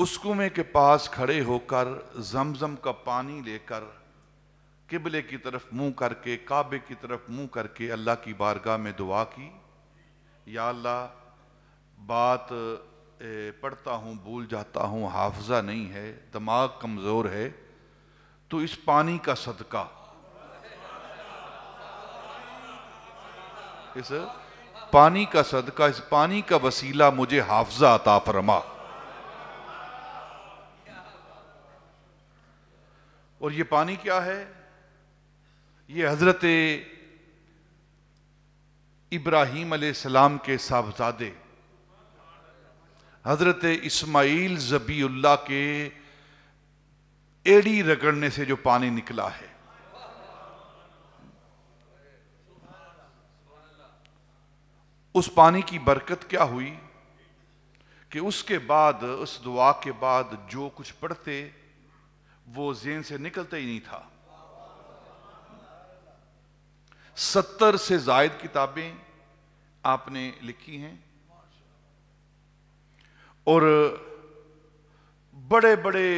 اس کنویں کے پاس کھڑے ہو کر زمزم کا پانی لے کر قبلے کی طرف منہ کر کے، کعبے کی طرف منہ کر کے اللہ کی بارگاہ میں دعا کی، یا اللہ بات پڑھتا ہوں بھول جاتا ہوں، حافظہ نہیں ہے، دماغ کمزور ہے، تو اس پانی کا صدقہ، اس پانی کا صدقہ، اس پانی کا وسیلہ مجھے حافظہ عطا فرما۔ اور یہ پانی کیا ہے؟ یہ حضرت ابراہیم علیہ السلام کے صاحبزادے حضرت اسماعیل ذبیح اللہ کے ایڑی رگڑنے سے جو پانی نکلا ہے۔ اس پانی کی برکت کیا ہوئی کہ اس کے بعد، اس دعا کے بعد جو کچھ پڑھتے وہ ذہن سے نکلتا ہی نہیں تھا۔ 70 سے زائد کتابیں آپ نے لکھی ہیں اور بڑے بڑے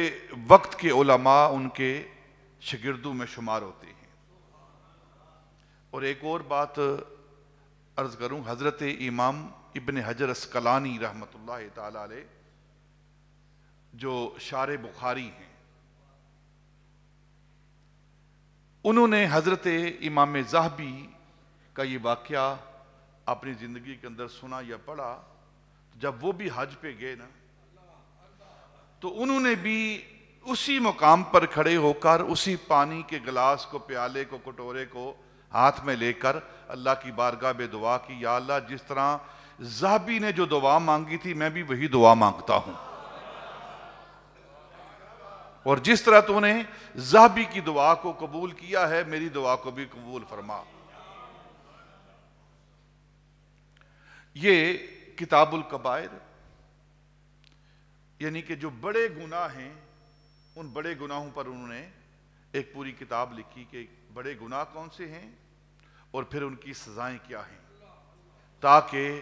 وقت کے علماء ان کے شاگردوں میں شمار ہوتے ہیں۔ اور ایک اور بات عرض کروں، حضرت امام ابن حجر اسقلانی رحمۃ اللہ تعالی علیہ جو شارح بخاری ہیں، انہوں نے حضرت امام ذہبی کا یہ واقعہ اپنی زندگی کے اندر سنا یا پڑھا۔ جب وہ بھی حج پہ گئے نا، تو انہوں نے بھی اسی مقام پر کھڑے ہو کر اسی پانی کے گلاس کو، پیالے کو، کٹورے کو ہاتھ میں لے کر اللہ کی بارگاہ میں دعا کی، یا اللہ جس طرح ذہبی نے جو دعا مانگی تھی میں بھی وہی دعا مانگتا ہوں، اور جس طرح تو نے ذہبی کی دعا کو قبول کیا ہے میری دعا کو بھی قبول فرما۔ یہ کتاب الکبائر، یعنی کہ جو بڑے گناہ ہیں ان بڑے گناہوں پر انہوں نے ایک پوری کتاب لکھی کہ بڑے گناہ کون سے ہیں اور پھر ان کی سزائیں کیا ہیں، تاکہ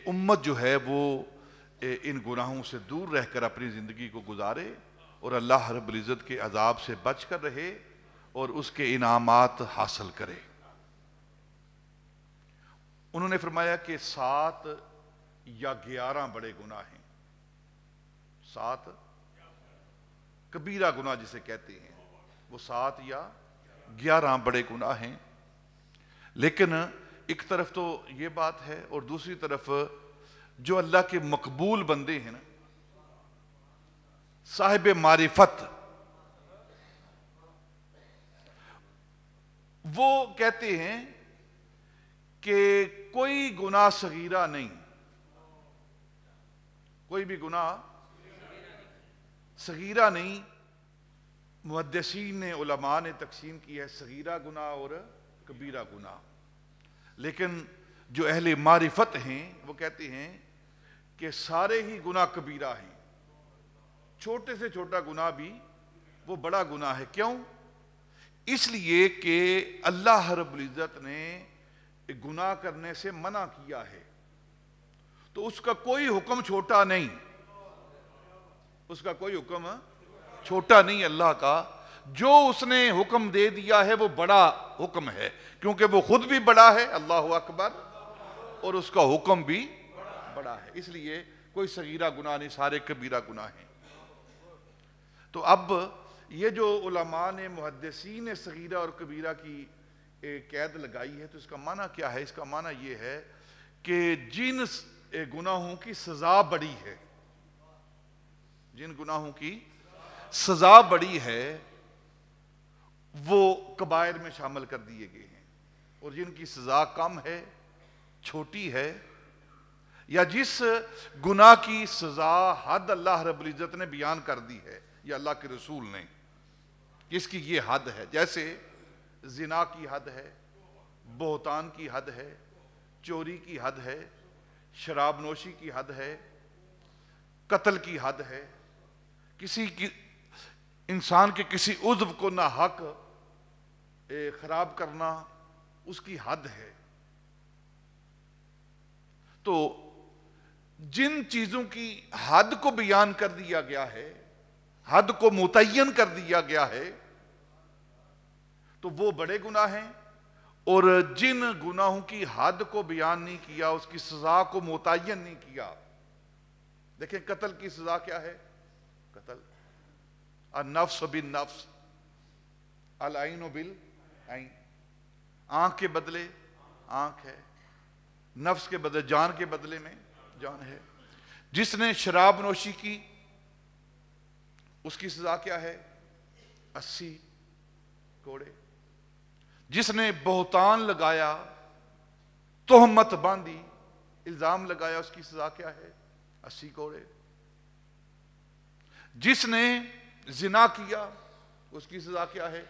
امت جو ہے وہ ان گناہوں سے دور رہ کر اپنی زندگی کو گزارے اور اللہ رب العزت کے عذاب سے بچ کر رہے اور اس کے انعامات حاصل کرے۔ انہوں نے فرمایا کہ 7 یا 11 بڑے گناہ ہیں، 7 کبیرہ گناہ جسے کہتے ہیں، وہ 7 یا 11 بڑے گناہ ہیں۔ لیکن ایک طرف تو یہ بات ہے اور دوسری طرف جو اللہ کے مقبول بندے ہیں نا، صاحب معرفت، وہ کہتے ہیں کہ کوئی گناہ صغیرہ نہیں، کوئی بھی گناہ صغیرہ نہیں۔ محدثین نے، علماء نے تقسیم کی ہے صغیرہ گناہ اور کبیرہ گناہ، لیکن جو اہل معرفت ہیں وہ کہتے ہیں کہ سارے ہی گناہ کبیرہ ہیں، چھوٹے سے چھوٹا گناہ بھی وہ بڑا گناہ ہے۔ کیوں؟ اس لیے کہ اللہ رب العزت نے گناہ کرنے سے منع کیا ہے، تو اس کا کوئی حکم چھوٹا نہیں، اس کا کوئی حکم چھوٹا نہیں اللہ کا، جو اس نے حکم دے دیا ہے وہ بڑا حکم ہے، کیونکہ وہ خود بھی بڑا ہے، اللہ اکبر، اور اس کا حکم بھی بڑا ہے، اس لیے کوئی صغیرہ گناہ نہیں، سارے کبیرہ گناہ ہیں۔ تو اب یہ جو علماء نے، محدثین نے صغیرہ اور کبیرہ کی قید لگائی ہے، تو اس کا معنی کیا ہے؟ اس کا معنی یہ ہے کہ جن گناہوں کی سزا بڑی ہے، جن گناہوں کی سزا بڑی ہے وہ کبائر میں شامل کر دیے گئے ہیں، اور جن کی سزا کم ہے، چھوٹی ہے، یا جس گناہ کی سزا حد اللہ رب العزت نے بیان کر دی ہے یا اللہ کے رسول نے، جس کی یہ حد ہے، جیسے زنا کی حد ہے، بہتان کی حد ہے، چوری کی حد ہے، شراب نوشی کی حد ہے، قتل کی حد ہے، کسی کی انسان کے کسی عضو کو ناحق خراب کرنا اس کی حد ہے۔ تو جن چیزوں کی حد کو بیان کر دیا گیا ہے، حد کو متعین کر دیا گیا ہے، تو وہ بڑے گناہ ہیں، اور جن گناہوں کی حد کو بیان نہیں کیا، اس کی سزا کو متعین نہیں کیا. دیکھیں قتل کی سزا کیا ہے؟ قتل. النفس بالنفس، العین بالعین. آنکھ کے بدلے آنکھ ہے، نفس کے بدلے جان کے بدلے میں جان ہے. جس نے شراب نوشی کی اس کی سزا کیا ہے؟ 80 کوڑے. جس نے بہتان لگایا، تہمت باندھی، الزام لگایا، اس کی سزا کیا ہے؟ 80 کوڑے. جس نے زنا کیا اس کی سزا کیا ہے؟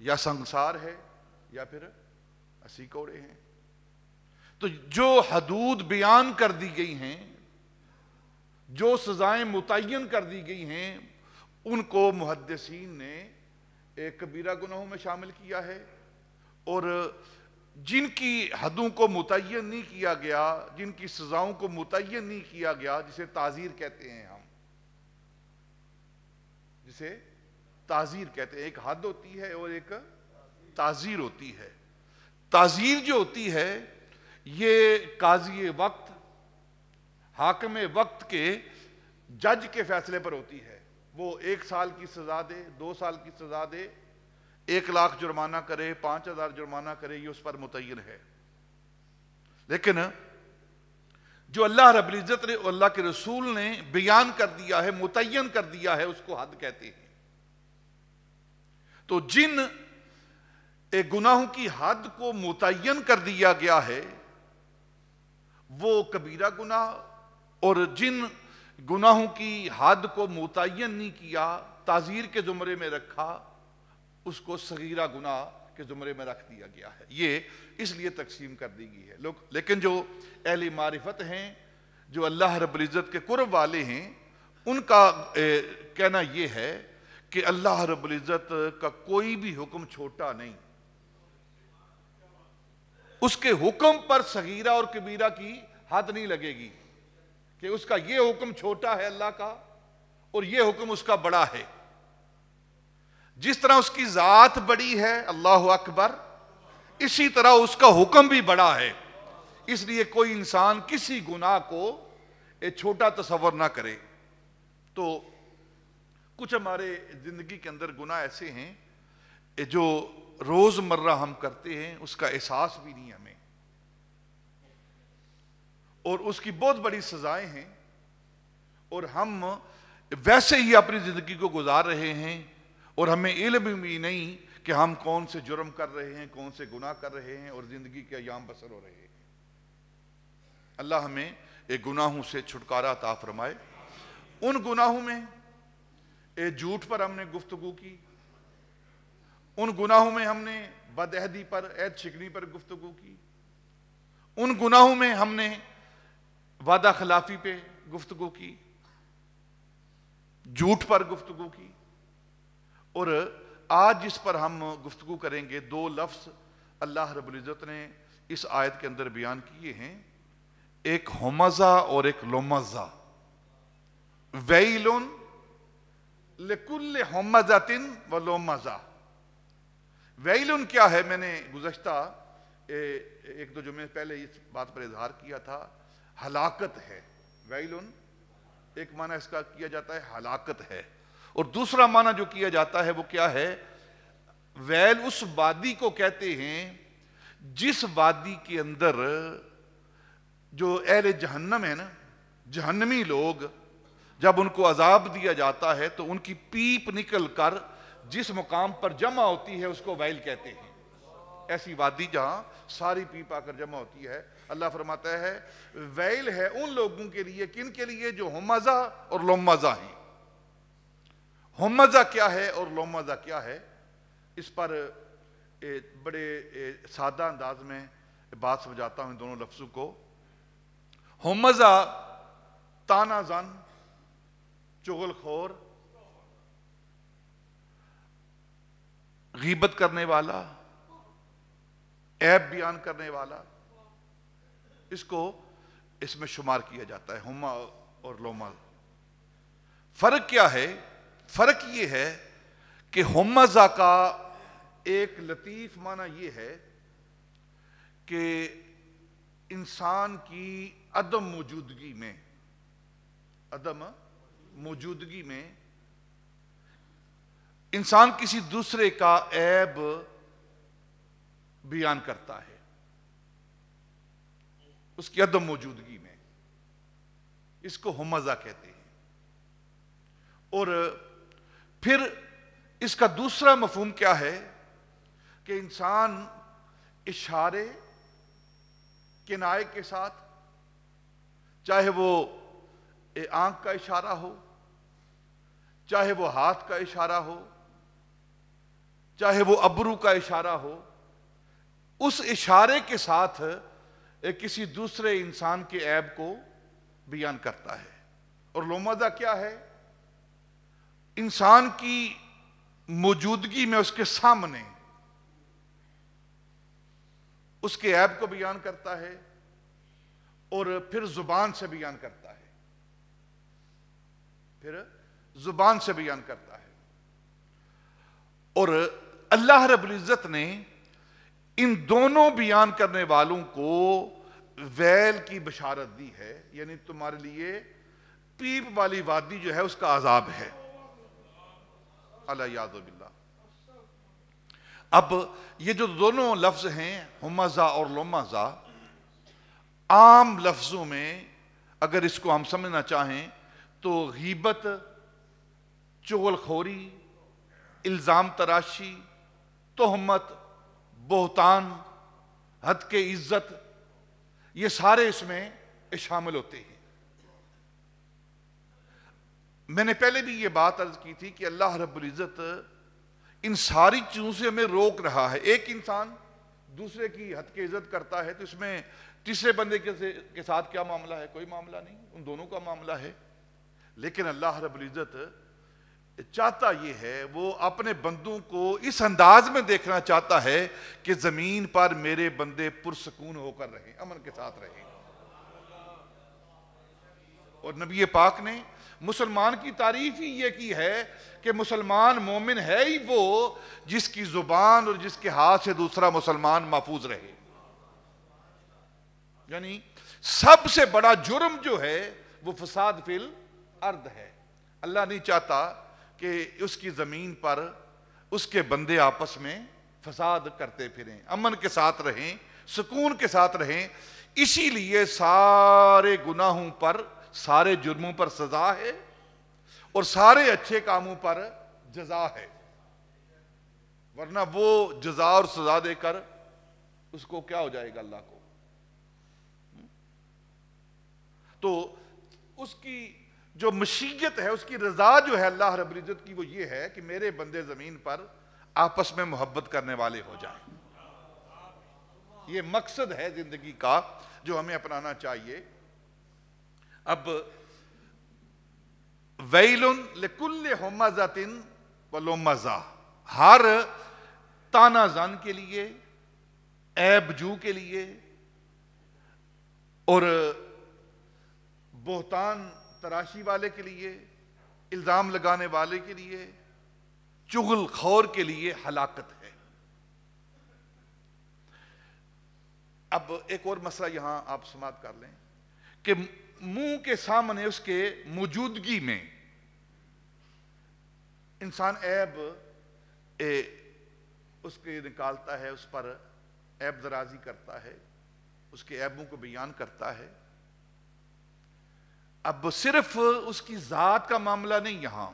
یا سنگسار ہے یا پھر 80 کوڑے ہیں. تو جو حدود بیان کر دی گئی ہیں، جو سزائیں متعین کر دی گئی ہیں، ان کو محدثین نے ایک کبیرہ گناہوں میں شامل کیا ہے. اور جن کی حدوں کو متعین نہیں کیا گیا، جن کی سزاؤں کو متعین نہیں کیا گیا، جسے تعزیر کہتے ہیں، ہم جسے تعزیر کہتے ہیں. ایک حد ہوتی ہے اور ایک تعزیر ہوتی ہے. تعزیر جو ہوتی ہے یہ قاضی وقت، حاکم وقت کے، جج کے فیصلے پر ہوتی ہے. وہ 1 سال کی سزا دے، 2 سال کی سزا دے، 1 لاکھ جرمانہ کرے، 5000 جرمانہ کرے، یہ اس پر متعین ہے. لیکن جو اللہ رب العزت نے، اللہ کے رسول نے بیان کر دیا ہے، متعین کر دیا ہے، اس کو حد کہتے ہیں. تو جن گناہوں کی حد کو متعین کر دیا گیا ہے وہ کبیرہ گناہ، اور جن گناہوں کی حد کو متعین نہیں کیا، تعزیر کے زمرے میں رکھا، اس کو صغیرہ گناہ کے زمرے میں رکھ دیا گیا ہے. یہ اس لیے تقسیم کر دی گئی ہے. لیکن جو اہل معرفت ہیں، جو اللہ رب العزت کے قرب والے ہیں، ان کا کہنا یہ ہے کہ اللہ رب العزت کا کوئی بھی حکم چھوٹا نہیں. اس کے حکم پر صغیرہ اور کبیرہ کی حد نہیں لگے گی کہ اس کا یہ حکم چھوٹا ہے اللہ کا اور یہ حکم اس کا بڑا ہے. جس طرح اس کی ذات بڑی ہے، اللہ اکبر، اسی طرح اس کا حکم بھی بڑا ہے. اس لیے کوئی انسان کسی گناہ کو چھوٹا تصور نہ کرے. تو کچھ ہمارے زندگی کے اندر گناہ ایسے ہیں جو روز مرہ ہم کرتے ہیں، اس کا احساس بھی نہیں ہمیں، اور اس کی بہت بڑی سزائیں ہیں، اور ہم ویسے ہی اپنی زندگی کو گزار رہے ہیں، اور ہمیں علم بھی نہیں کہ ہم کون سے جرم کر رہے ہیں، کون سے گناہ کر رہے ہیں، اور زندگی کے ایام بسر ہو رہے ہیں. اللہ ہمیں گناہوں سے چھٹکارا عطا فرمائے. ان گناہوں میں جھوٹ پر ہم نے گفتگو کی، ان گناہوں میں ہم نے بد عہدی پر، عہد شکنی پر گفتگو کی، ان گناہوں میں ہم نے وعدہ خلافی پہ گفتگو کی، جھوٹ پر گفتگو کی. اور آج جس پر ہم گفتگو کریں گے، 2 لفظ اللہ رب العزت نے اس آیت کے اندر بیان کیے ہیں، ایک ہمزہ اور ایک لمزہ. ویل لکل ہمزۃ و لمزہ. ویل کیا ہے؟ میں نے گزشتہ 1-2 جمعے پہلے اس بات پر اظہار کیا تھا. ہلاکت ہے. ویل ایک معنی اس کا کیا جاتا ہے ہلاکت ہے، اور دوسرا معنی جو کیا جاتا ہے وہ کیا ہے؟ ویل اس وادی کو کہتے ہیں جس وادی کے اندر جو اہل جہنم ہے نا، جہنمی لوگ، جب ان کو عذاب دیا جاتا ہے تو ان کی پیپ نکل کر جس مقام پر جمع ہوتی ہے اس کو ویل کہتے ہیں. ایسی وادی جہاں ساری پیپ آ کر جمع ہوتی ہے. اللہ فرماتا ہے ویل ہے ان لوگوں کے لیے، کن کے لیے؟ جو ہمزہ اور لمزہ ہیں. ہمزہ کیا ہے اور لمزہ کیا ہے؟ اس پر بڑے سادہ انداز میں بات سمجھاتا ہوں ان دونوں لفظوں کو. ہمزہ تانا زن، چغل خور، غیبت کرنے والا، عیب بیان کرنے والا. اس کو اس میں شمار کیا جاتا ہے، ہما اور لوما۔ فرق کیا ہے؟ فرق یہ ہے کہ ہمزہ کا ایک لطیف معنی یہ ہے کہ انسان کی عدم موجودگی میں انسان کسی دوسرے کا عیب بیان کرتا ہے اس کی عدم موجودگی میں، اس کو ہمزہ کہتے ہیں۔ اور پھر اس کا دوسرا مفہوم کیا ہے کہ انسان اشارے کنائے کے ساتھ، چاہے وہ آنکھ کا اشارہ ہو، چاہے وہ ہاتھ کا اشارہ ہو، چاہے وہ ابرو کا اشارہ ہو، اس اشارے کے ساتھ کسی دوسرے انسان کے عیب کو بیان کرتا ہے۔ اور لومزہ کیا ہے؟ انسان کی موجودگی میں اس کے سامنے اس کے عیب کو بیان کرتا ہے اور پھر زبان سے بیان کرتا ہے، اور اللہ رب العزت نے ان دونوں بیان کرنے والوں کو ویل کی بشارت دی ہے، یعنی تمہارے لیے پیپ والی وادی جو ہے اس کا عذاب ہے، علیہ باللہ۔ اب یہ جو دونوں لفظ ہیں ہمزہ اور لومزہ، عام لفظوں میں اگر اس کو ہم سمجھنا چاہیں تو غیبت، چغل خوری، الزام تراشی، تہمت، بہتان، حد کے عزت، یہ سارے اس میں شامل ہوتے ہیں۔ میں نے پہلے بھی یہ بات عرض کی تھی کہ اللہ رب العزت ان ساری چیزوں سے ہمیں روک رہا ہے۔ ایک انسان دوسرے کی حد کی عزت کرتا ہے تو اس میں تیسرے بندے کے ساتھ کیا معاملہ ہے؟ کوئی معاملہ نہیں، ان دونوں کا معاملہ ہے۔ لیکن اللہ رب العزت چاہتا یہ ہے، وہ اپنے بندوں کو اس انداز میں دیکھنا چاہتا ہے کہ زمین پر میرے بندے پرسکون ہو کر رہیں، امن کے ساتھ رہیں۔ اور نبی پاک نے مسلمان کی تعریف ہی یہ کی ہے کہ مسلمان مومن ہے ہی وہ جس کی زبان اور جس کے ہاتھ سے دوسرا مسلمان محفوظ رہے۔ یعنی سب سے بڑا جرم جو ہے وہ فساد فی الارض ہے۔ اللہ نہیں چاہتا کہ اس کی زمین پر اس کے بندے آپس میں فساد کرتے پھریں، امن کے ساتھ رہیں، سکون کے ساتھ رہیں۔ اسی لیے سارے گناہوں پر، سارے جرموں پر سزا ہے اور سارے اچھے کاموں پر جزا ہے، ورنہ وہ جزا اور سزا دے کر اس کو کیا ہو جائے گا اللہ کو۔ تو اس کی جو مشیت ہے، اس کی رضا جو ہے اللہ رب العزت کی، وہ یہ ہے کہ میرے بندے زمین پر آپس میں محبت کرنے والے ہو جائیں۔ یہ مقصد ہے زندگی کا جو ہمیں اپنانا چاہیے۔ اب ویل لکل ہمزۃ ولمزہ، ہر تانا زن کے لیے، عیب جو کے لیے اور بہتان تراشی والے کے لیے، الزام لگانے والے کے لیے، چغل خور کے لیے ہلاکت ہے۔ اب ایک اور مسئلہ یہاں آپ سماعت کر لیں کہ منہ کے سامنے اس کے موجودگی میں انسان عیب اس کے نکالتا ہے، اس پر عیب درازی کرتا ہے، اس کے عیبوں کو بیان کرتا ہے۔ اب صرف اس کی ذات کا معاملہ نہیں یہاں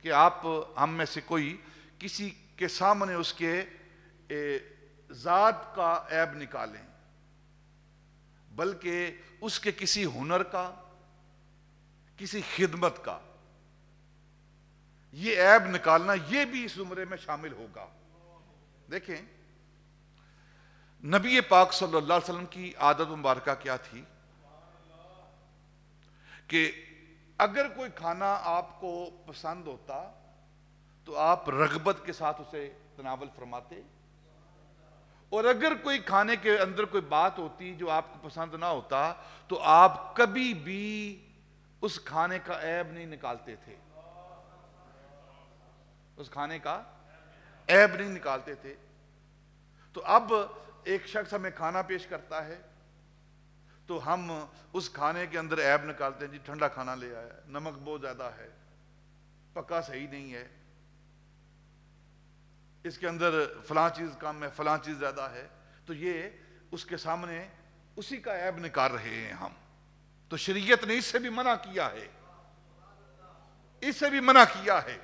کہ آپ ہم میں سے کوئی کسی کے سامنے اس کے ذات کا عیب نکالیں، بلکہ اس کے کسی ہنر کا، کسی خدمت کا یہ عیب نکالنا، یہ بھی اس زمرے میں شامل ہوگا۔ دیکھیں نبی پاک صلی اللہ علیہ وسلم کی عادت مبارکہ کیا تھی کہ اگر کوئی کھانا آپ کو پسند ہوتا تو آپ رغبت کے ساتھ اسے تناول فرماتے، اور اگر کوئی کھانے کے اندر کوئی بات ہوتی جو آپ کو پسند نہ ہوتا تو آپ کبھی بھی اس کھانے کا عیب نہیں نکالتے تھے، اس کھانے کا عیب نہیں نکالتے تھے۔ تو اب ایک شخص ہمیں کھانا پیش کرتا ہے تو ہم اس کھانے کے اندر عیب نکالتے ہیں، جی ٹھنڈا کھانا لے آیا ہے، نمک بہت زیادہ ہے، پکا صحیح نہیں ہے، اس کے اندر فلاں چیز کم ہے، فلاں چیز زیادہ ہے، تو یہ اس کے سامنے اسی کا عیب نکال رہے ہیں ہم۔ تو شریعت نے اس سے بھی منع کیا ہے، اس سے بھی منع کیا ہے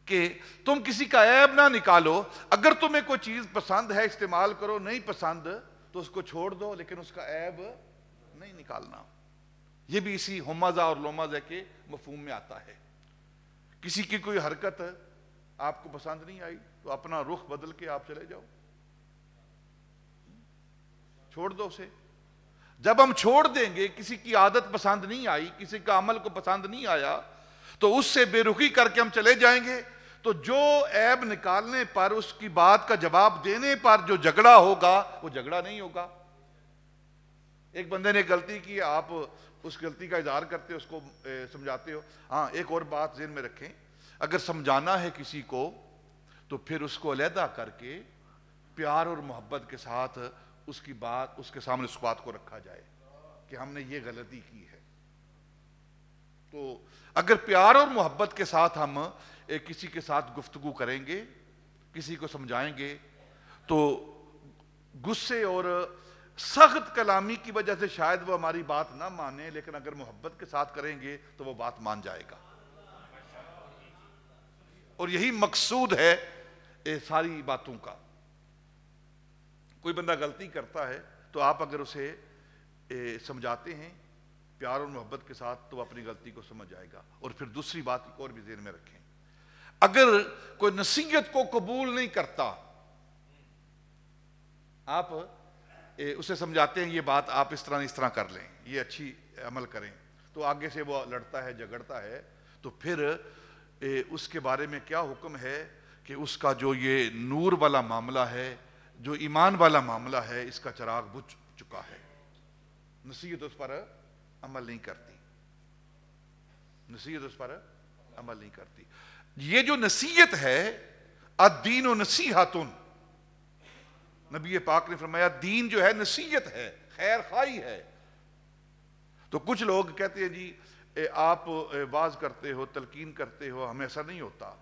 کہ تم کسی کا عیب نہ نکالو۔ اگر تمہیں کوئی چیز پسند ہے استعمال کرو، نہیں پسند تو اس کو چھوڑ دو، لیکن اس کا عیب نہیں نکالنا۔ یہ بھی اسی ہمزہ اور لومزہ کے مفہوم میں آتا ہے۔ کسی کی کوئی حرکت آپ کو پسند نہیں آئی تو اپنا رخ بدل کے آپ چلے جاؤ، چھوڑ دو اسے۔ جب ہم چھوڑ دیں گے، کسی کی عادت پسند نہیں آئی، کسی کا عمل کو پسند نہیں آیا تو اس سے بے رخی کر کے ہم چلے جائیں گے، تو جو عیب نکالنے پر، اس کی بات کا جواب دینے پر جو جھگڑا ہوگا وہ جھگڑا نہیں ہوگا۔ ایک بندے نے غلطی کی، آپ اس غلطی کا اظہار کرتے ہو، اس کو سمجھاتے ہو۔ ہاں ایک اور بات ذہن میں رکھیں، اگر سمجھانا ہے کسی کو تو پھر اس کو علیحدہ کر کے پیار اور محبت کے ساتھ اس کی بات، اس کے سامنے اس بات کو رکھا جائے کہ ہم نے یہ غلطی کی ہے۔ تو اگر پیار اور محبت کے ساتھ ہم کسی کے ساتھ گفتگو کریں گے، کسی کو سمجھائیں گے، تو غصے اور سخت کلامی کی وجہ سے شاید وہ ہماری بات نہ مانے، لیکن اگر محبت کے ساتھ کریں گے تو وہ بات مان جائے گا۔ اور یہی مقصود ہے ساری باتوں کا۔ کوئی بندہ غلطی کرتا ہے تو آپ اگر اسے سمجھاتے ہیں پیار اور محبت کے ساتھ تو وہ اپنی غلطی کو سمجھ جائے گا۔ اور پھر دوسری بات اور بھی ذہن میں رکھیں، اگر کوئی نصیحت کو قبول نہیں کرتا، آپ اسے سمجھاتے ہیں یہ بات آپ اس طرح کر لیں، یہ اچھی عمل کریں، تو آگے سے وہ لڑتا ہے، جھگڑتا ہے، تو پھر اس کے بارے میں کیا حکم ہے کہ اس کا جو یہ نور والا معاملہ ہے، جو ایمان والا معاملہ ہے، اس کا چراغ بجھ چکا ہے۔ نصیحت اس پر عمل نہیں کرتی، نصیحت اس پر عمل نہیں کرتی۔ یہ جو نصیحت ہے، الدین و نصیحت، نبی پاک نے فرمایا دین جو ہے نصیحت ہے، خیر خواہی ہے۔ تو کچھ لوگ کہتے ہیں جی آپ واعظ کرتے ہو، تلقین کرتے ہو، ہمیں اثر نہیں ہوتا،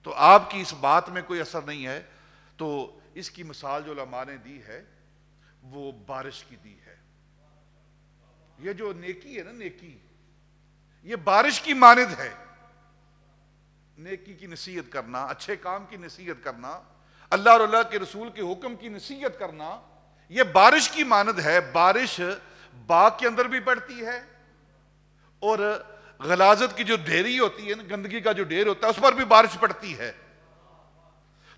تو آپ کی اس بات میں کوئی اثر نہیں ہے۔ تو اس کی مثال جو علماء نے دی ہے وہ بارش کی دی ہے۔ یہ جو نیکی ہے نا، نیکی یہ بارش کی مانند ہے۔ نیکی کی نصیحت کرنا، اچھے کام کی نصیحت کرنا، اللہ اور اللہ کے رسول کے حکم کی نصیحت کرنا، یہ بارش کی مانند ہے۔ بارش باغ کے اندر بھی پڑتی ہے اور غلاظت کی جو ڈھیری ہوتی ہے نا، گندگی کا جو ڈھیر ہوتا ہے، اس پر بھی بارش پڑتی ہے۔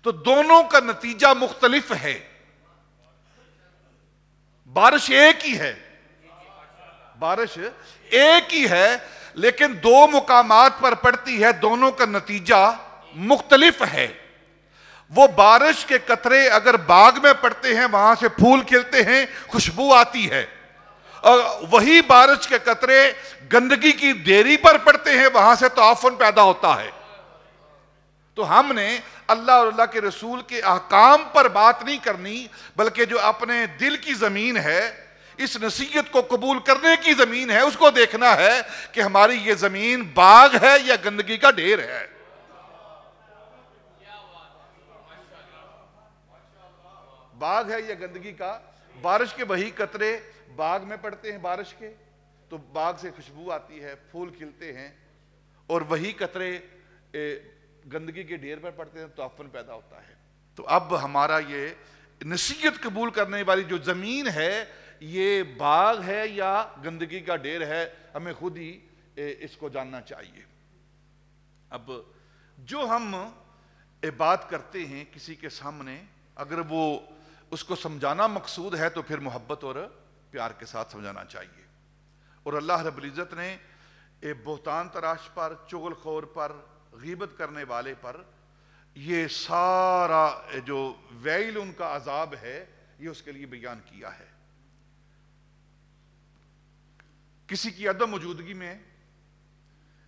تو دونوں کا نتیجہ مختلف ہے، بارش ایک ہی ہے، بارش ایک ہی ہے، لیکن دو مقامات پر پڑتی ہے، دونوں کا نتیجہ مختلف ہے۔ وہ بارش کے قطرے اگر باغ میں پڑتے ہیں وہاں سے پھول کھلتے ہیں، خوشبو آتی ہے، اور وہی بارش کے قطرے گندگی کی ڈھیری پر پڑتے ہیں وہاں سے تعفن پیدا ہوتا ہے۔ تو ہم نے اللہ اور اللہ کے رسول کے احکام پر بات نہیں کرنی، بلکہ جو اپنے دل کی زمین ہے، اس نصیحت کو قبول کرنے کی زمین ہے، اس کو دیکھنا ہے کہ ہماری یہ زمین باغ ہے یا گندگی کا ڈھیر ہے۔ باغ ہے یا گندگی کا؟ بارش کے وہی قطرے باغ میں پڑتے ہیں بارش کے، تو باغ سے خوشبو آتی ہے، پھول کھلتے ہیں، اور وہی قطرے گندگی کے ڈھیر پر پڑتے ہیں، تعفن پیدا ہوتا ہے۔ تو اب ہمارا یہ نصیحت قبول کرنے والی جو زمین ہے، یہ باغ ہے یا گندگی کا ڈھیر ہے، ہمیں خود ہی اس کو جاننا چاہیے۔ اب جو ہم بات کرتے ہیں کسی کے سامنے، اگر وہ اس کو سمجھانا مقصود ہے تو پھر محبت اور پیار کے ساتھ سمجھانا چاہیے۔ اور اللہ رب العزت نے بہتان تراش پر، چغل خور پر، غیبت کرنے والے پر یہ سارا جو ویل ان کا عذاب ہے یہ اس کے لیے بیان کیا ہے. کسی کی عدم موجودگی میں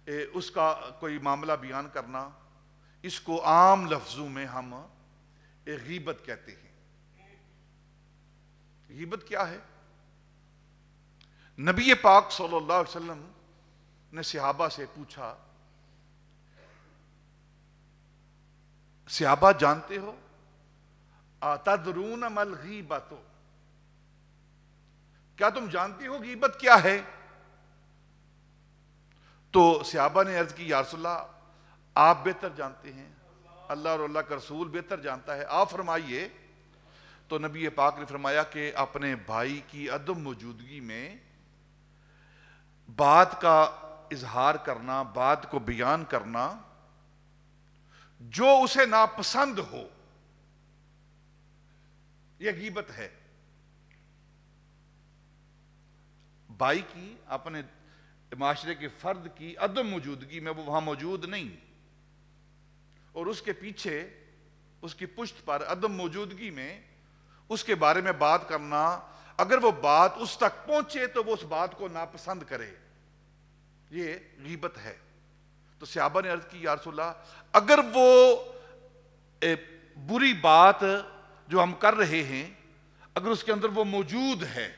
اس کا کوئی معاملہ بیان کرنا، اس کو عام لفظوں میں ہم غیبت کہتے ہیں. غیبت کیا ہے؟ نبی پاک صلی اللہ علیہ وسلم نے صحابہ سے پوچھا، صحابہ جانتے ہو اتدرون ما الغیبۃ، کیا تم جانتے ہو غیبت کیا ہے؟ تو صحابہ نے عرض کی یا رسول اللہ آپ بہتر جانتے ہیں، اللہ اور اللہ کا رسول بہتر جانتا ہے، آپ فرمائیے. تو نبی پاک نے فرمایا کہ اپنے بھائی کی عدم موجودگی میں بات کا اظہار کرنا، بات کو بیان کرنا جو اسے ناپسند ہو، یہ غیبت ہے. بھائی کی، اپنے معاشرے کے فرد کی عدم موجودگی میں، وہ وہاں موجود نہیں، اور اس کے پیچھے، اس کی پشت پر عدم موجودگی میں اس کے بارے میں بات کرنا، اگر وہ بات اس تک پہنچے تو وہ اس بات کو ناپسند کرے، یہ غیبت ہے. تو صحابہ نے عرض کی یا رسول اللہ اگر وہ بری بات جو ہم کر رہے ہیں اگر اس کے اندر وہ موجود ہے،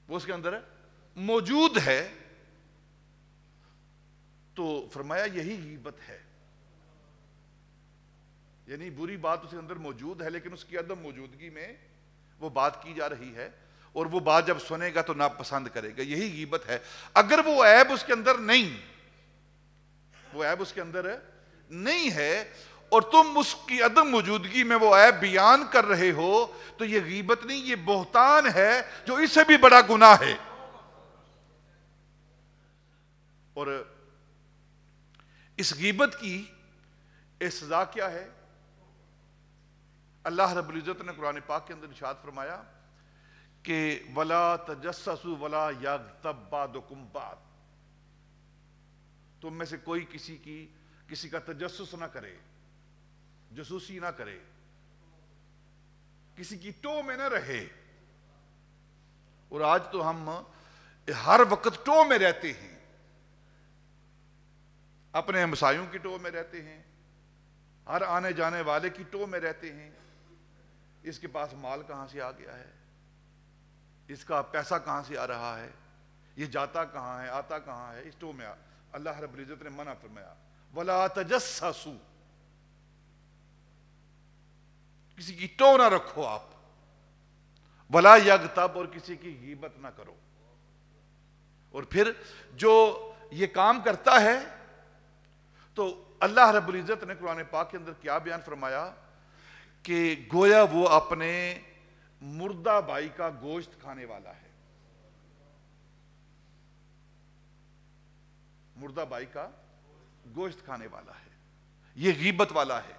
وہ اس کے اندر موجود ہے، تو فرمایا یہی غیبت ہے. یعنی بری بات اس کے اندر موجود ہے لیکن اس کی عدم موجودگی میں وہ بات کی جا رہی ہے، اور وہ بات جب سنے گا تو ناپسند کرے گا، یہی غیبت ہے. اگر وہ عیب اس کے اندر نہیں، وہ عیب اس کے اندر نہیں ہے اور تم اس کی عدم موجودگی میں وہ عیب بیان کر رہے ہو تو یہ غیبت نہیں، یہ بہتان ہے جو اس سے بھی بڑا گناہ ہے. اور اس غیبت کی سزا کیا ہے؟ اللہ رب العزت نے قرآن پاک کے اندر ارشاد فرمایا کہ وَلَا تَجَسَّسُوا وَلَا يَغْتَبْ بَعْضُكُمْ بَعْضًا، تم میں سے کوئی کسی کا تجسس نہ کرے، جاسوسی نہ کرے، کسی کی ٹو میں نہ رہے. اور آج تو ہم ہر وقت ٹو میں رہتے ہیں، اپنے ہمسایوں کی ٹو میں رہتے ہیں، ہر آنے جانے والے کی ٹو میں رہتے ہیں. اس کے پاس مال کہاں سے آ گیا ہے، اس کا پیسہ کہاں سے آ رہا ہے، یہ جاتا کہاں ہے، آتا کہاں ہے، اس ٹو میں اللہ رب العزت نے منع فرمایا وَلَا تَجَسَّسُوا، کسی کی ٹو نہ رکھو آپ، وَلَا يَغْتَبْ، اور کسی کی غیبت نہ کرو. اور پھر جو یہ کام کرتا ہے تو اللہ رب العزت نے قرآن پاک کے اندر کیا بیان فرمایا کہ گویا وہ اپنے مردہ بھائی کا گوشت کھانے والا ہے، مردہ بھائی کا گوشت کھانے والا ہے، یہ غیبت والا ہے.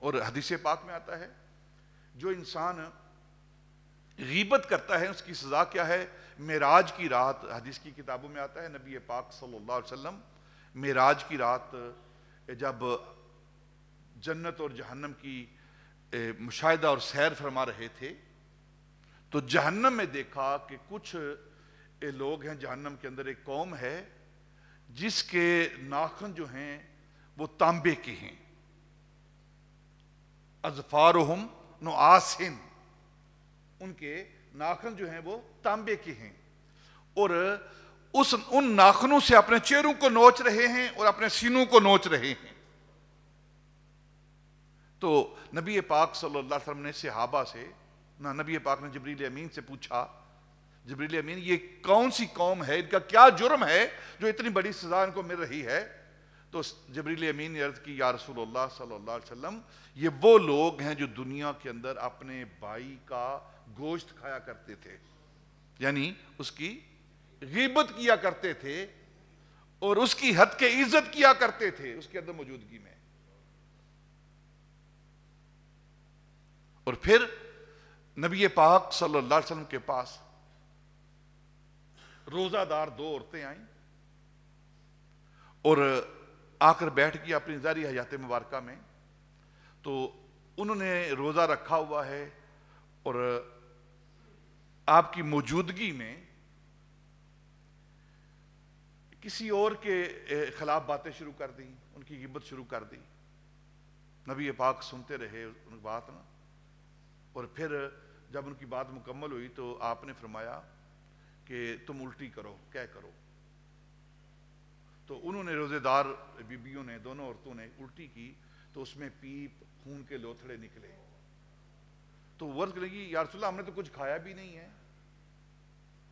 اور حدیث پاک میں آتا ہے جو انسان غیبت کرتا ہے اس کی سزا کیا ہے؟ معراج کی رات، حدیث کی کتابوں میں آتا ہے نبی پاک صلی اللہ علیہ وسلم معراج کی رات جب جنت اور جہنم کی مشاہدہ اور سیر فرما رہے تھے تو جہنم میں دیکھا کہ کچھ لوگ ہیں، جہنم کے اندر ایک قوم ہے جس کے ناخن جو ہیں وہ تانبے کے ہیں، اظفارہم نعاسن، ان کے ناخن جو ہیں وہ تانبے کے ہیں، اور ان ناخنوں سے اپنے چہروں کو نوچ رہے ہیں اور اپنے سینوں کو نوچ رہے ہیں. تو نبی پاک صلی اللہ علیہ وسلم نے صحابہ سے، نبی پاک نے جبریل امین سے پوچھا، جبریل امین یہ کون سی قوم ہے، ان کا کیا جرم ہے جو اتنی بڑی سزا ان کو مل رہی ہے؟ تو جبریل امین نے عرض کی یا رسول اللہ صلی اللہ علیہ وسلم یہ وہ لوگ ہیں جو دنیا کے اندر اپنے بھائی کا گوشت کھایا کرتے تھے، یعنی اس کی غیبت کیا کرتے تھے اور اس کی حد کے عزت کیا کرتے تھے اس کی عدم موجودگی میں. اور پھر نبی پاک صلی اللہ علیہ وسلم کے پاس روزہ دار دو عورتیں آئیں اور آ کر بیٹھ گیا اپنی ظاہری حیات مبارکہ میں. تو انہوں نے روزہ رکھا ہوا ہے اور آپ کی موجودگی میں کسی اور کے خلاف باتیں شروع کر دیں, ان کی غیبت شروع کر دی. نبی پاک سنتے رہے ان کی بات نا, اور پھر جب ان کی بات مکمل ہوئی تو آپ نے فرمایا کہ تم الٹی کرو, کیا کرو. تو انہوں نے روزے دار بیبیوں نے, دونوں عورتوں نے الٹی کی تو اس میں پیپ خون کے لوتھڑے نکلے. تو ورد لگی یا رسول اللہ ہم نے تو کچھ کھایا بھی نہیں ہے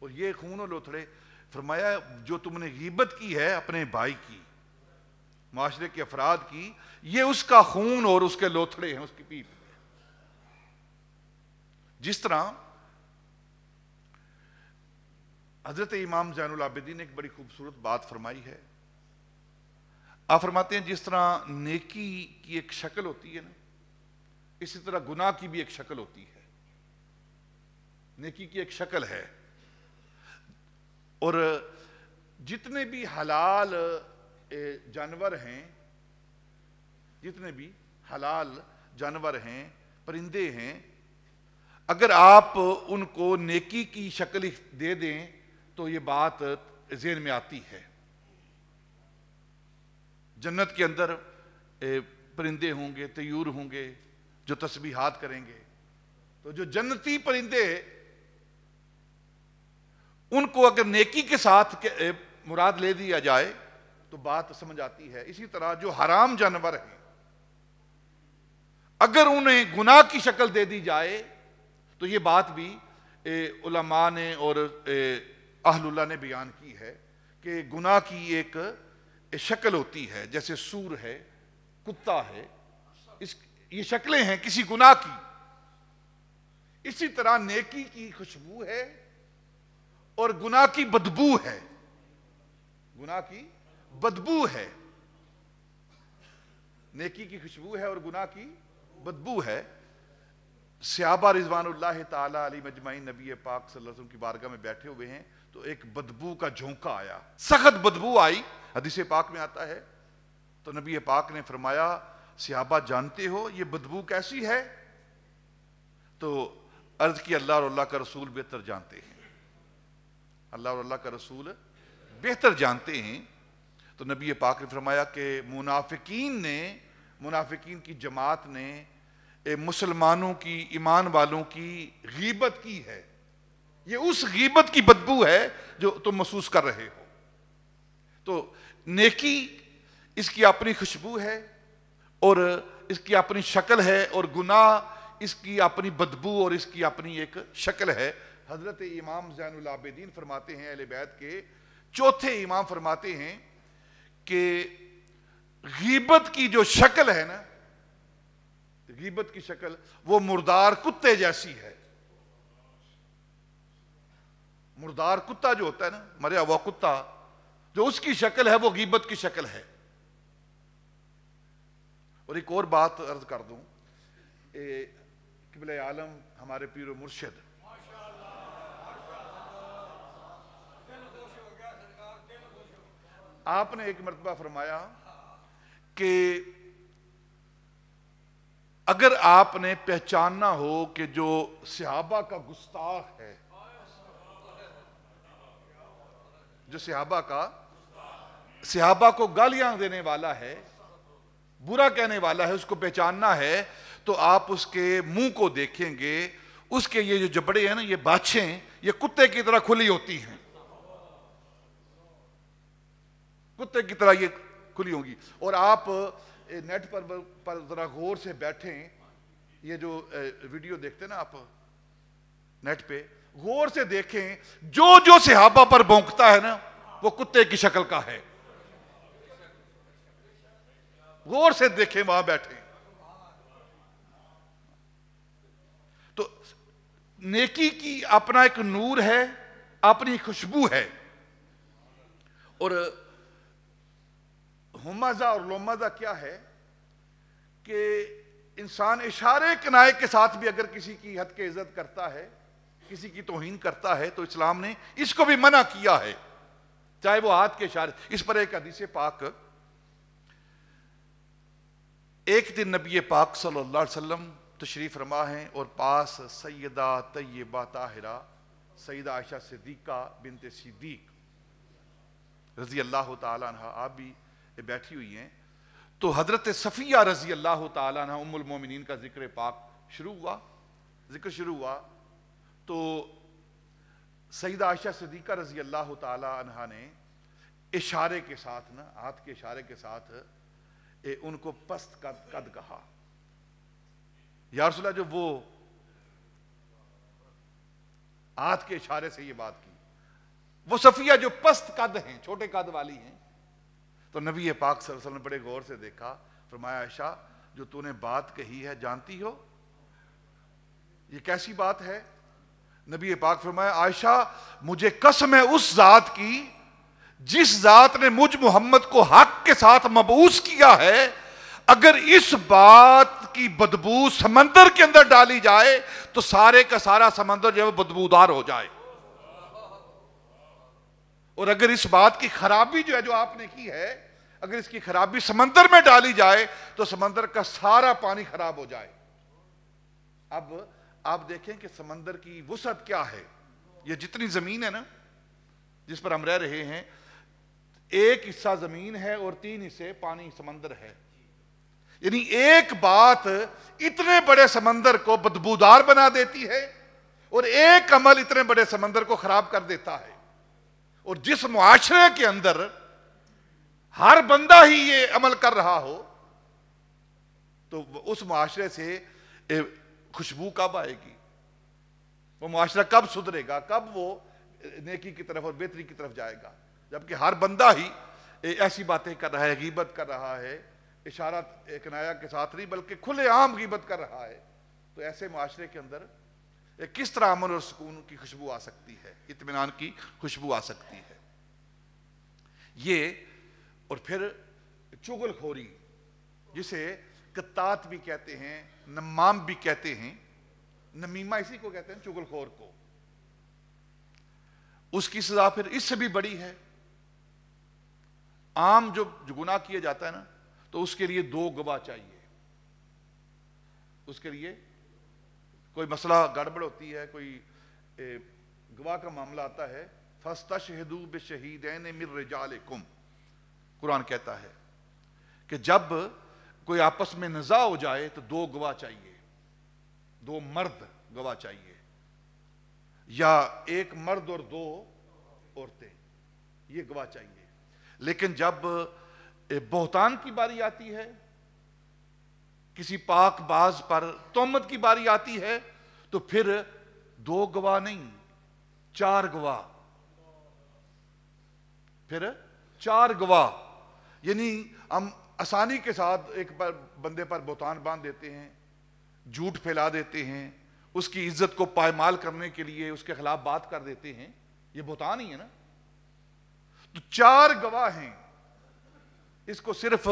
اور یہ خون و لوتھڑے. فرمایا جو تم نے غیبت کی ہے اپنے بھائی کی, معاشرے کے افراد کی, یہ اس کا خون اور اس کے لوتھڑے ہیں, اس کی پیپ. جس طرح حضرت امام زین العابدین نے ایک بڑی خوبصورت بات فرمائی ہے. آپ فرماتے ہیں جس طرح نیکی کی ایک شکل ہوتی ہے نا, اسی طرح گناہ کی بھی ایک شکل ہوتی ہے. نیکی کی ایک شکل ہے, اور جتنے بھی حلال جانور ہیں, جتنے بھی حلال جانور ہیں, پرندے ہیں, اگر آپ ان کو نیکی کی شکل دے دیں تو یہ بات ذہن میں آتی ہے. جنت کے اندر پرندے ہوں گے, طیور ہوں گے جو تسبیحات کریں گے, تو جو جنتی پرندے ان کو اگر نیکی کے ساتھ مراد لے دیا جائے تو بات سمجھ آتی ہے. اسی طرح جو حرام جانور ہیں اگر انہیں گناہ کی شکل دے دی جائے تو یہ بات بھی علماء نے اور اہل اللہ نے بیان کی ہے کہ گناہ کی ایک شکل ہوتی ہے, جیسے سور ہے, کتا ہے, یہ شکلیں ہیں کسی گناہ کی. اسی طرح نیکی کی خوشبو ہے اور گناہ کی بدبو ہے. گناہ کی بدبو ہے, نیکی کی خوشبو ہے اور گناہ کی بدبو ہے. صحابہ رضوان اللہ تعالی علیہ مجمعین نبی پاک صلی اللہ علیہ وسلم کی بارگاہ میں بیٹھے ہوئے ہیں تو ایک بدبو کا جھونکا آیا, سخت بدبو آئی, حدیث پاک میں آتا ہے. تو نبی پاک نے فرمایا صحابہ جانتے ہو یہ بدبو کیسی ہے؟ تو عرض کی اللہ اور اللہ کا رسول بہتر جانتے ہیں, اللہ اور اللہ کا رسول بہتر جانتے ہیں. تو نبی پاک نے فرمایا کہ منافقین کی جماعت نے مسلمانوں کی, ایمان والوں کی غیبت کی ہے. یہ اس غیبت کی بدبو ہے جو تم محسوس کر رہے ہو. تو نیکی اس کی اپنی خوشبو ہے اور اس کی اپنی شکل ہے, اور گناہ اس کی اپنی بدبو اور اس کی اپنی ایک شکل ہے. حضرت امام زین العابدین فرماتے ہیں, اہل بیت کے چوتھے امام فرماتے ہیں کہ غیبت کی جو شکل ہے نا, غیبت کی شکل وہ مردار کتے جیسی ہے. مردار کتا جو ہوتا ہے نا, مریا ہوا کتا, جو اس کی شکل ہے وہ غیبت کی شکل ہے. اور ایک اور بات عرض کر دوں, قبلہ عالم ہمارے پیر و مرشد آپ نے ایک مرتبہ فرمایا کہ اگر آپ نے پہچاننا ہو کہ جو صحابہ کا گستاخ ہے, جو صحابہ کو گالیاں دینے والا ہے, برا کہنے والا ہے, اس کو پہچاننا ہے تو آپ اس کے منہ کو دیکھیں گے, اس کے یہ جو جبڑے ہیں نا, یہ باچھیں یہ کتے کی طرح کھلی ہوتی ہیں, کتے کی طرح یہ کھلی ہوں گی. اور آپ نیٹ پر ذرا غور سے بیٹھیں, یہ جو ویڈیو دیکھتے ہیں نا آپ نیٹ پہ, غور سے دیکھیں, جو صحابہ پر بھونکتا ہے نا وہ کتے کی شکل کا ہے. غور سے دیکھیں, وہاں بیٹھیں. تو نیکی کی اپنا ایک نور ہے, اپنی خوشبو ہے. اور ہمزہ اور لمزہ کیا ہے کہ انسان اشارے کنائے کے ساتھ بھی اگر کسی کی حد کے عزت کرتا ہے, کسی کی توہین کرتا ہے, تو اسلام نے اس کو بھی منع کیا ہے. چاہے وہ ہاتھ کے اشارے. اس پر ایک حدیث پاک, ایک دن نبی پاک صلی اللہ علیہ وسلم تشریف فرما ہیں اور پاس سیدہ طیبہ طاہرہ سیدہ عائشہ صدیقہ بنت صدیق رضی اللہ تعالیٰ عنہ آپ بھی بیٹھی ہوئی ہیں. تو حضرت صفیہ رضی اللہ تعالیٰ عنہ ام المومنین کا ذکر پاک شروع ہوا. تو سیدہ عائشہ صدیقہ رضی اللہ تعالیٰ عنہ نے اشارے کے ساتھ نا, ہاتھ کے اشارے کے ساتھ ان کو پست قد کہا. یا رسول اللہ, جو وہ ہاتھ کے اشارے سے یہ بات کی, وہ صفیہ جو پست قد ہیں, چھوٹے قد والی ہیں. تو نبی پاک صلی اللہ علیہ وسلم نے بڑے غور سے دیکھا, فرمایا عائشہ جو تو نے بات کہی ہے جانتی ہو یہ کیسی بات ہے؟ نبی پاک فرمایا عائشہ مجھے قسم ہے اس ذات کی جس ذات نے مجھ محمد کو حق کے ساتھ مبعوث کیا ہے, اگر اس بات کی بدبو سمندر کے اندر ڈالی جائے تو سارے کا سارا سمندر جو ہے بدبودار ہو جائے, اور اگر اس بات کی خرابی جو ہے جو آپ نے کی ہے, اگر اس کی خرابی سمندر میں ڈالی جائے تو سمندر کا سارا پانی خراب ہو جائے. اب آپ دیکھیں کہ سمندر کی وسعت کیا ہے. یہ جتنی زمین ہے نا جس پر ہم رہ رہے ہیں, ایک حصہ زمین ہے اور 3 حصے پانی سمندر ہے. یعنی ایک بات اتنے بڑے سمندر کو بدبودار بنا دیتی ہے اور ایک عمل اتنے بڑے سمندر کو خراب کر دیتا ہے. اور جس معاشرے کے اندر ہر بندہ ہی یہ عمل کر رہا ہو تو اس معاشرے سے خوشبو کب آئے گی؟ وہ معاشرہ کب سدھرے گا؟ کب وہ نیکی کی طرف اور بہتری کی طرف جائے گا؟ جبکہ ہر بندہ ہی ایسی باتیں کر رہا ہے, غیبت کر رہا ہے, اشارت کنایا کے ساتھ نہیں بلکہ کھلے عام غیبت کر رہا ہے. تو ایسے معاشرے کے اندر کس طرح امن اور سکون کی خوشبو آ سکتی ہے, اطمینان کی خوشبو آ سکتی ہے؟ یہ اور پھر چغل خوری جسے قطات بھی کہتے ہیں, نمام بھی کہتے ہیں, نمیمہ اسی کو کہتے ہیں, چغل خور کو. اس کی سزا پھر اس سے بھی بڑی ہے. عام جو گناہ کیا جاتا ہے نا تو اس کے لیے 2 گواہ چاہیے. اس کے لیے کوئی مسئلہ گڑبڑ ہوتی ہے, کوئی گواہ کا معاملہ آتا ہے, فَاسْتَشْهِدُوا بِشَهِيدَيْنِ مِن رِجَالِكُمْ, قرآن کہتا ہے کہ جب کوئی آپس میں نزاع ہو جائے تو 2 گواہ چاہیے, 2 مرد گواہ چاہیے, یا 1 مرد اور 2 عورتیں, یہ گواہ چاہیے. لیکن جب بہتان کی باری آتی ہے, کسی پاک باز پر تہمت کی باری آتی ہے, تو پھر 2 گواہ نہیں 4 گواہ, پھر 4 گواہ. یعنی ہم آسانی کے ساتھ ایک بندے پر بہتان باندھ دیتے ہیں, جھوٹ پھیلا دیتے ہیں, اس کی عزت کو پائمال کرنے کے لیے اس کے خلاف بات کر دیتے ہیں, یہ بہتان ہی ہے نا. تو 4 گواہ ہیں, اس کو صرف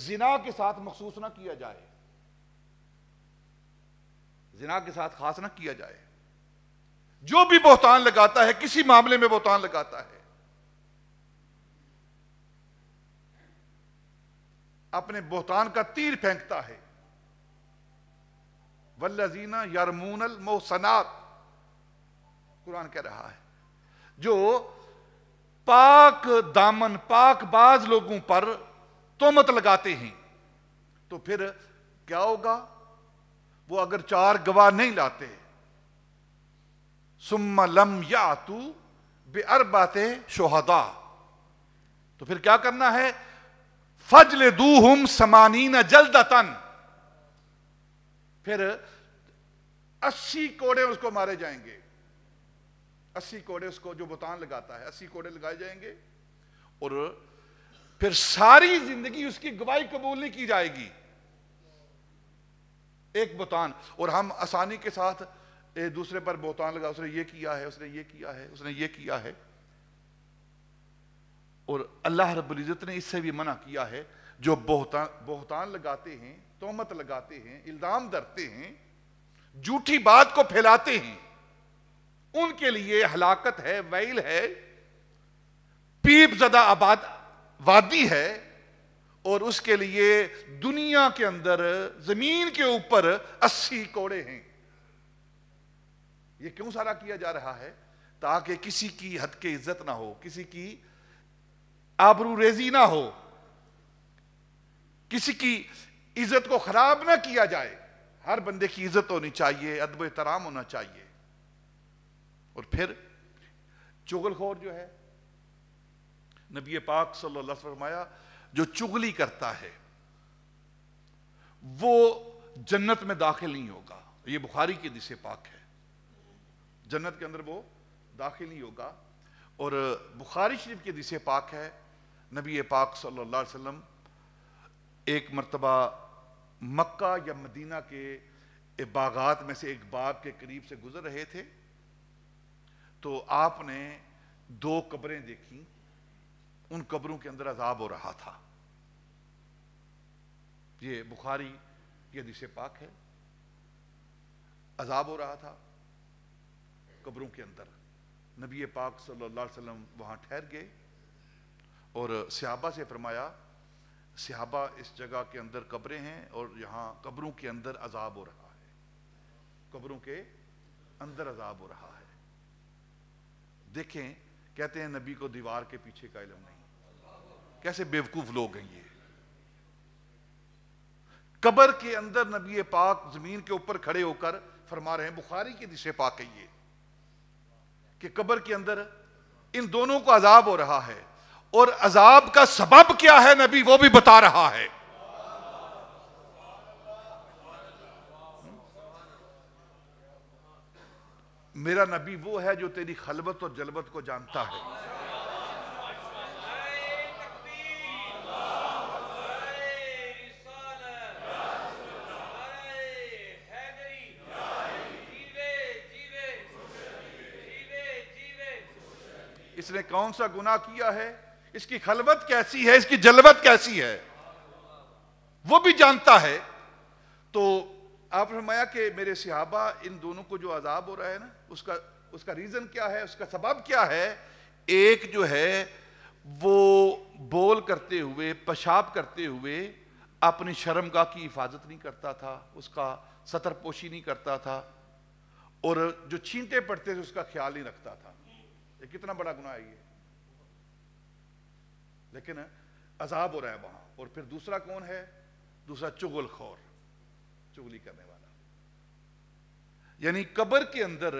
زنا کے ساتھ مخصوص نہ کیا جائے, زنا کے ساتھ خاص نہ کیا جائے. جو بھی بہتان لگاتا ہے, کسی معاملے میں بہتان لگاتا ہے, اپنے بہتان کا تیر پھینکتا ہے. والذین یرمون المحصنات, قرآن کہہ رہا ہے, جو پاک دامن پاک باز لوگوں پر تہمت لگاتے ہیں, تو پھر کیا ہوگا؟ وہ اگر 4 گواہ نہیں لاتے, ثم لم یاتوا باربعۃ شہداء, تو پھر کیا کرنا ہے؟ فجلدوہم 80 جلدۃ, پھر 80 کوڑے اس کو مارے جائیں گے. 80 کوڑے اس کو جو بہتان لگاتا ہے, 80 کوڑے لگائے جائیں گے, اور پھر ساری زندگی اس کی گواہی قبول نہیں کی جائے گی. ایک بہتان, اور ہم آسانی کے ساتھ ایک دوسرے پر بہتان لگا, اس نے یہ کیا ہے, اس نے یہ کیا ہے, اس نے یہ کیا ہے. اور اللہ رب العزت نے اس سے بھی منع کیا ہے. جو بہتان لگاتے ہیں, تہمت لگاتے ہیں, الزام دھرتے ہیں, جھوٹی بات کو پھیلاتے ہیں, ان کے لیے ہلاکت ہے, ویل ہے. پیپ زدہ آباد وادی ہے، اور اس کے لیے دنیا کے اندر زمین کے اوپر 80 کوڑے ہیں۔ یہ کیوں سارا کیا جا رہا ہے؟ تاکہ کسی کی حد کی عزت نہ ہو، کسی کی آبرو ریزی نہ ہو، کسی کی عزت کو خراب نہ کیا جائے۔ ہر بندے کی عزت ہونی چاہیے، ادب و احترام ہونا چاہیے۔ اور پھر چغل خور جو ہے، نبی پاک صلی اللہ علیہ وسلم فرمایا جو چغلی کرتا ہے وہ جنت میں داخل نہیں ہوگا۔ یہ بخاری کی حدیث پاک ہے، جنت کے اندر وہ داخل نہیں ہوگا۔ اور بخاری شریف کی حدیث پاک ہے، نبی پاک صلی اللہ علیہ وسلم ایک مرتبہ مکہ یا مدینہ کے باغات میں سے ایک باغ کے قریب سے گزر رہے تھے، تو آپ نے 2 قبریں دیکھیں، ان قبروں کے اندر عذاب ہو رہا تھا۔ یہ بخاری کی حدیث پاک ہے، عذاب ہو رہا تھا قبروں کے اندر۔ نبی پاک صلی اللہ علیہ وسلم وہاں ٹھہر گئے اور صحابہ سے فرمایا، صحابہ اس جگہ کے اندر قبریں ہیں اور یہاں قبروں کے اندر عذاب ہو رہا ہے، قبروں کے اندر عذاب ہو رہا ہے۔ دیکھیں، کہتے ہیں نبی کو دیوار کے پیچھے کا علم نہیں۔ کیسے بیوقوف لوگ ہیں یہ! قبر کے اندر نبی پاک زمین کے اوپر کھڑے ہو کر فرما رہے ہیں، بخاری کی حدیث پاک ہے یہ، کہ قبر کے اندر ان دونوں کو عذاب ہو رہا ہے، اور عذاب کا سبب کیا ہے نبی وہ بھی بتا رہا ہے۔ میرا نبی وہ ہے جو تیری خلوت اور جلوت کو جانتا ہے۔ اس نے کون سا گناہ کیا ہے، اس کی خلوت کیسی ہے، اس کی جلوت کیسی ہے، وہ بھی جانتا ہے۔ تو آپ نے فرمایا کہ میرے صحابہ ان دونوں کو جو عذاب ہو رہا ہے نا، اس کا ریزن کیا ہے، اس کا سبب کیا ہے؟ ایک جو ہے وہ بول کرتے ہوئے، پیشاب کرتے ہوئے اپنی شرمگاہ کی حفاظت نہیں کرتا تھا، اس کا ستر پوشی نہیں کرتا تھا، اور جو چھینٹے پڑتے تھے اس کا خیال نہیں رکھتا تھا۔ یہ کتنا بڑا گناہ ہے یہ، لیکن عذاب ہو رہا ہے وہاں۔ اور پھر دوسرا کون ہے؟ دوسرا چغل خور، چغلی کرنے والا۔ یعنی قبر کے اندر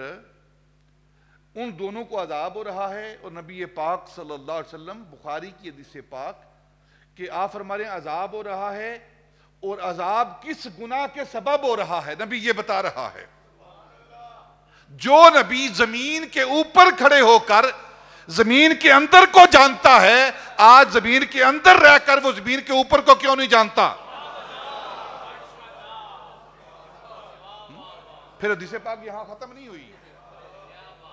ان دونوں کو عذاب ہو رہا ہے، اور نبی پاک صلی اللہ علیہ وسلم بخاری کی حدیث پاک کہ آپ فرما رہے ہیں عذاب ہو رہا ہے، اور عذاب کس گناہ کے سبب ہو رہا ہے نبی یہ بتا رہا ہے۔ جو نبی زمین کے اوپر کھڑے ہو کر زمین کے اندر کو جانتا ہے، آج زمین کے اندر رہ کر وہ زمین کے اوپر کو کیوں نہیں جانتا؟ پھر حدیث پاک یہاں ختم نہیں ہوئی،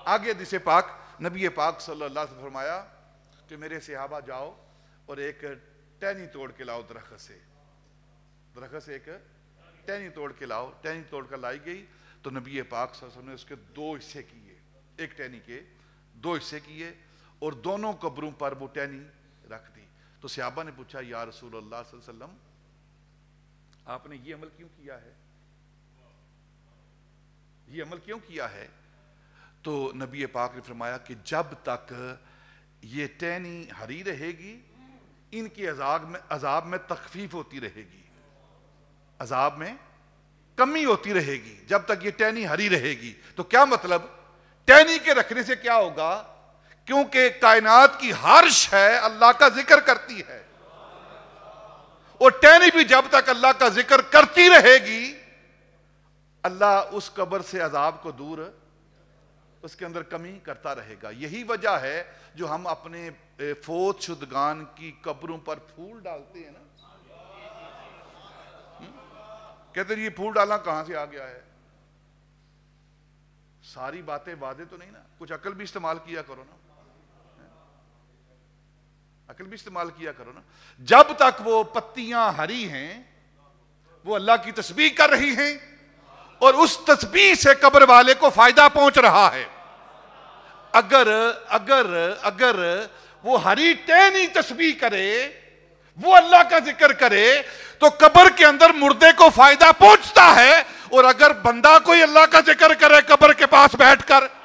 آگے حدیث پاک نبی پاک صلی اللہ علیہ وسلم فرمایا کہ میرے صحابہ جاؤ اور ایک ٹہنی توڑ کے لاؤ، درخت سے ایک ٹہنی توڑ کے لاؤ۔ ٹہنی توڑ کر لائی گئی تو نبی پاک صلی اللہ علیہ وسلم نے اس کے 2 حصے کیے، ایک ٹہنی کے 2 حصے کیے، اور دونوں قبروں پر وہ ٹہنی رکھ دی۔ تو صحابہ نے پوچھا، یا رسول اللہ صلی اللہ علیہ وسلم آپ نے یہ عمل کیوں کیا ہے، یہ عمل کیوں کیا ہے؟ تو نبی پاک نے فرمایا کہ جب تک یہ ٹہنی ہری رہے گی ان کے عذاب میں تخفیف ہوتی رہے گی، عذاب میں کمی ہوتی رہے گی جب تک یہ ٹہنی ہری رہے گی۔ تو کیا مطلب؟ ٹہنی کے رکھنے سے کیا ہوگا؟ کیونکہ کائنات کی ہر شے اللہ کا ذکر کرتی ہے، اور ٹہنی بھی جب تک اللہ کا ذکر کرتی رہے گی اللہ اس قبر سے عذاب کو دور، اس کے اندر کمی کرتا رہے گا۔ یہی وجہ ہے جو ہم اپنے فوت شدگان کی قبروں پر پھول ڈالتے ہیں نا، کہتے ہیں یہ پھول ڈالنا کہاں سے آ گیا ہے؟ ساری باتیں واضح تو نہیں نا، کچھ عقل بھی استعمال کیا کرو نا، عقل بھی استعمال کیا کرو نا۔ جب تک وہ پتیاں ہری ہیں وہ اللہ کی تسبیح کر رہی ہیں، اور اس تسبیح سے قبر والے کو فائدہ پہنچ رہا ہے۔ اگر وہ ہری ٹہنی تسبیح کرے، وہ اللہ کا ذکر کرے تو قبر کے اندر مردے کو فائدہ پہنچتا ہے، اور اگر بندہ کوئی اللہ کا ذکر کرے قبر کے پاس بیٹھ کر،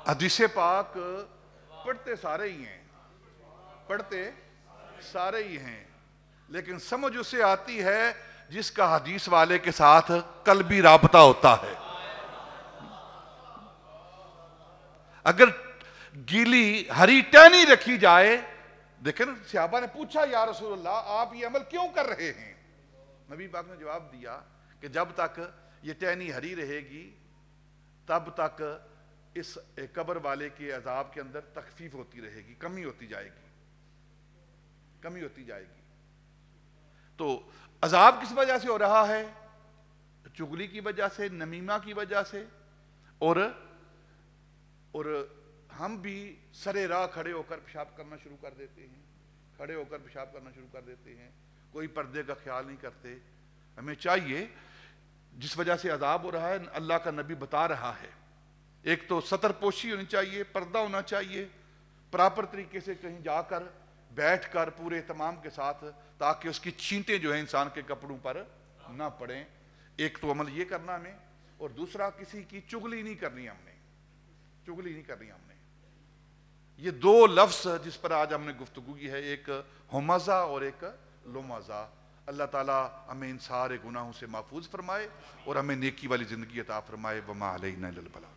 حدیث پاک پڑھتے سارے ہی ہیں، پڑھتے سارے ہی ہیں، لیکن سمجھ اسے آتی ہے جس کا حدیث والے کے ساتھ قلبی رابطہ ہوتا ہے۔ اگر گیلی ہری ٹہنی رکھی جائے، دیکھیں نا صحابہ نے پوچھا یا رسول اللہ آپ یہ عمل کیوں کر رہے ہیں؟ نبی پاک نے جواب دیا کہ جب تک یہ ٹہنی ہری رہے گی تب تک اس قبر والے کے عذاب کے اندر تخفیف ہوتی رہے گی، کمی ہوتی جائے گی، کمی ہوتی جائے گی۔ تو عذاب کس وجہ سے ہو رہا ہے؟ چغلی کی وجہ سے، نمیمہ کی وجہ سے، اور ہم بھی سرے راہ کھڑے ہو کر پیشاب کرنا شروع کر دیتے ہیں، کھڑے ہو کر پیشاب کرنا شروع کر دیتے ہیں، کوئی پردے کا خیال نہیں کرتے۔ ہمیں چاہیے، جس وجہ سے عذاب ہو رہا ہے اللہ کا نبی بتا رہا ہے، ایک تو ستر پوشی ہونی چاہیے، پردہ ہونا چاہیے، پراپر طریقے سے کہیں جا کر بیٹھ کر پورے اہتمام کے ساتھ، تاکہ اس کی چھینٹیں جو ہیں انسان کے کپڑوں پر نہ پڑیں۔ ایک تو عمل یہ کرنا ہمیں، اور دوسرا کسی کی چغلی نہیں کرنی ہم نے، چغلی نہیں کرنی ہم نے۔ یہ دو لفظ جس پر آج ہم نے گفتگو کی ہے، ایک ہمزہ اور ایک لمزہ۔ اللہ تعالیٰ ہمیں ان سارے گناہوں سے محفوظ فرمائے اور ہمیں نیکی والی زندگی عطا فرمائے۔ وما علینا الا البلاغ۔